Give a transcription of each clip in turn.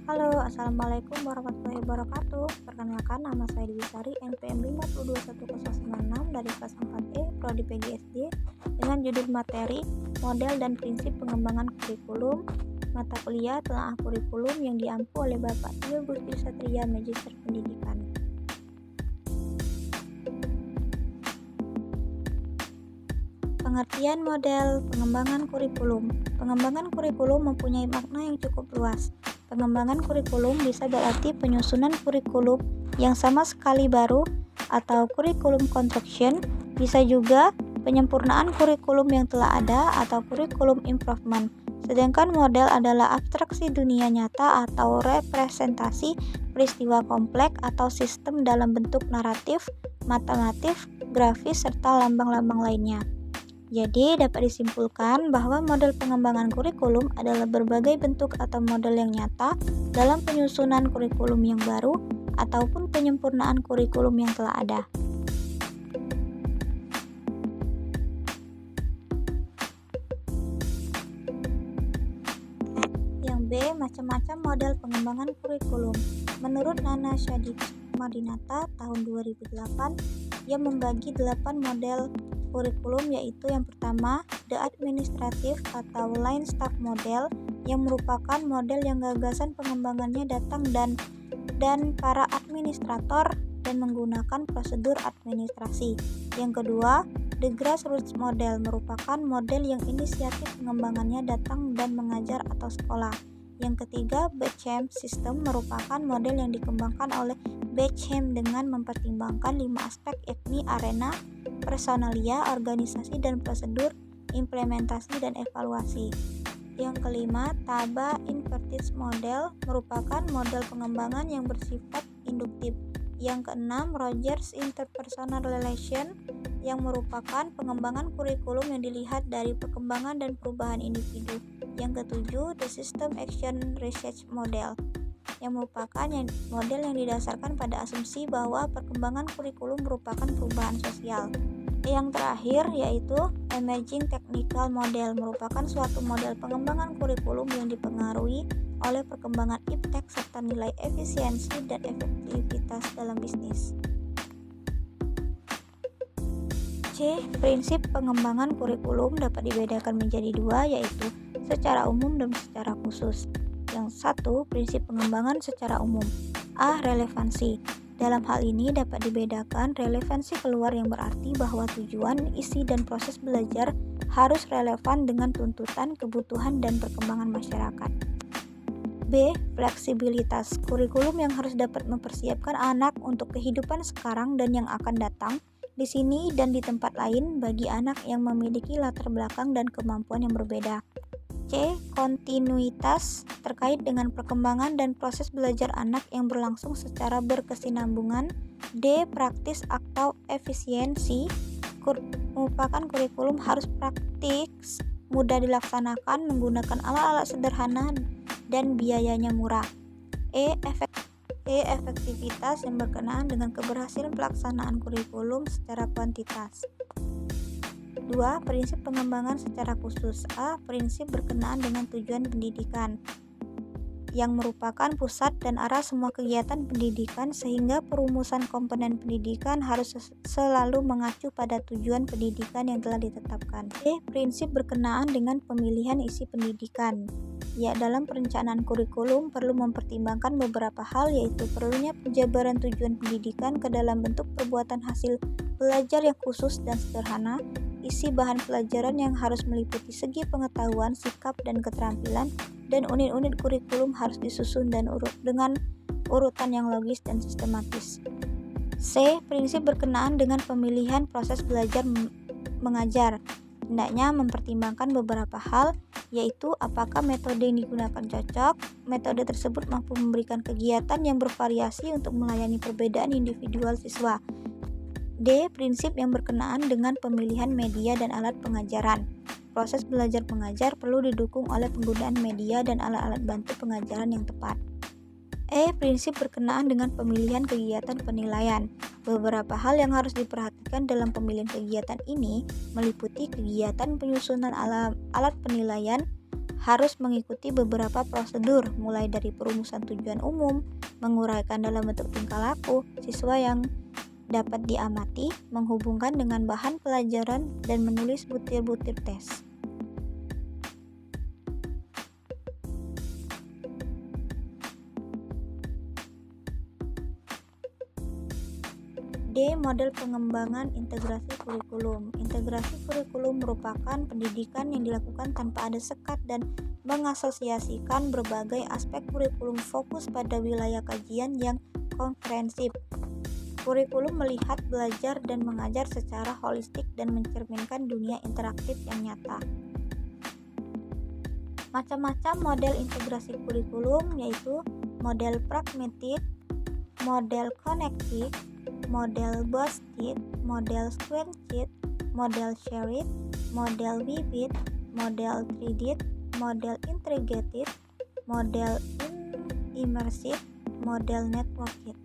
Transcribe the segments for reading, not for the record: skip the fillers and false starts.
Halo, Assalamualaikum warahmatullahi wabarakatuh. Perkenalkan, nama saya Dewi Sari, NPM 5221096 dari kelas 4E, Prodi PGSD, dengan judul materi, model dan prinsip pengembangan kurikulum, mata kuliah telaah kurikulum yang diampu oleh Bapak Tio Gusti Satria, Magister Pendidikan. Pengertian model pengembangan kurikulum. Pengembangan kurikulum mempunyai makna yang cukup luas. Pengembangan kurikulum bisa berarti penyusunan kurikulum yang sama sekali baru atau kurikulum construction, bisa juga penyempurnaan kurikulum yang telah ada atau kurikulum improvement. Sedangkan model adalah abstraksi dunia nyata atau representasi peristiwa kompleks atau sistem dalam bentuk naratif, matematif, grafis, serta lambang-lambang lainnya. Jadi, dapat disimpulkan bahwa model pengembangan kurikulum adalah berbagai bentuk atau model yang nyata dalam penyusunan kurikulum yang baru ataupun penyempurnaan kurikulum yang telah ada. Yang B, macam-macam model pengembangan kurikulum. Menurut Nana Shadikumardianata tahun 2008, ia membagi 8 model kurikulum, yaitu yang pertama, the administrative atau line staff model, yang merupakan model yang gagasan pengembangannya datang dan para administrator dan menggunakan prosedur administrasi. Yang kedua, the grassroots model merupakan model yang inisiatif pengembangannya datang dan mengajar atau sekolah. Yang ketiga, Beckham system merupakan model yang dikembangkan oleh Beckham dengan mempertimbangkan 5 aspek, yakni arena, personalia, organisasi dan prosedur, implementasi dan evaluasi. Yang kelima, Taba inverted model merupakan model pengembangan yang bersifat induktif. Yang keenam, Rogers interpersonal relation yang merupakan pengembangan kurikulum yang dilihat dari perkembangan dan perubahan individu. Yang ketujuh, the system action research model yang merupakan model yang didasarkan pada asumsi bahwa perkembangan kurikulum merupakan perubahan sosial. Yang terakhir yaitu emerging technical model, merupakan suatu model pengembangan kurikulum yang dipengaruhi oleh perkembangan iptek serta nilai efisiensi dan efektivitas dalam bisnis. C. Prinsip pengembangan kurikulum dapat dibedakan menjadi dua, yaitu secara umum dan secara khusus. Yang satu, prinsip pengembangan secara umum. A. Relevansi. Dalam hal ini dapat dibedakan relevansi keluar yang berarti bahwa tujuan, isi, dan proses belajar harus relevan dengan tuntutan, kebutuhan, dan perkembangan masyarakat. B. Fleksibilitas. Kurikulum yang harus dapat mempersiapkan anak untuk kehidupan sekarang dan yang akan datang, di sini dan di tempat lain bagi anak yang memiliki latar belakang dan kemampuan yang berbeda. C. Kontinuitas terkait dengan perkembangan dan proses belajar anak yang berlangsung secara berkesinambungan. D. Praktis atau efisiensi. Merupakan kurikulum harus praktis, mudah dilaksanakan, menggunakan alat-alat sederhana dan biayanya murah. Efektivitas yang berkenaan dengan keberhasilan pelaksanaan kurikulum secara kuantitas. 2. Prinsip pengembangan secara khusus. A. Prinsip berkenaan dengan tujuan pendidikan yang merupakan pusat dan arah semua kegiatan pendidikan, sehingga perumusan komponen pendidikan harus selalu mengacu pada tujuan pendidikan yang telah ditetapkan. B. Prinsip berkenaan dengan pemilihan isi pendidikan. Ya, dalam perencanaan kurikulum perlu mempertimbangkan beberapa hal, yaitu perlunya penjabaran tujuan pendidikan ke dalam bentuk perbuatan hasil belajar yang khusus dan sederhana, isi bahan pelajaran yang harus meliputi segi pengetahuan, sikap, dan keterampilan, dan unit-unit kurikulum harus disusun dan dengan urutan yang logis dan sistematis. C. Prinsip berkenaan dengan pemilihan proses belajar mengajar. Hendaknya mempertimbangkan beberapa hal, yaitu apakah metode yang digunakan cocok, metode tersebut mampu memberikan kegiatan yang bervariasi untuk melayani perbedaan individual siswa. D. Prinsip yang berkenaan dengan pemilihan media dan alat pengajaran. Proses belajar mengajar perlu didukung oleh penggunaan media dan alat-alat bantu pengajaran yang tepat. E. Prinsip berkenaan dengan pemilihan kegiatan penilaian. Beberapa hal yang harus diperhatikan dalam pemilihan kegiatan ini meliputi kegiatan penyusunan alat penilaian, harus mengikuti beberapa prosedur, mulai dari perumusan tujuan umum, menguraikan dalam bentuk tingkah laku siswa yang dapat diamati, menghubungkan dengan bahan pelajaran, dan menulis butir-butir tes. D. Model pengembangan integrasi kurikulum. Integrasi kurikulum merupakan pendidikan yang dilakukan tanpa ada sekat dan mengasosiasikan berbagai aspek kurikulum fokus pada wilayah kajian yang komprehensif. Kurikulum melihat, belajar, dan mengajar secara holistik dan mencerminkan dunia interaktif yang nyata. Macam-macam model integrasi kurikulum yaitu model pragmatik, model konektif, model Bostic, model Squaresheet, model Shared, model Vivid, model 3D, model Integrated, model Immersive, model Networked.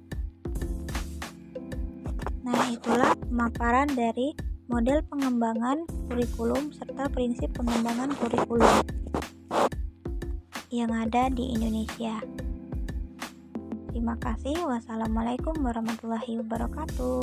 Nah, itulah pemaparan dari model pengembangan kurikulum serta prinsip pengembangan kurikulum yang ada di Indonesia. Terima kasih. Wassalamualaikum warahmatullahi wabarakatuh.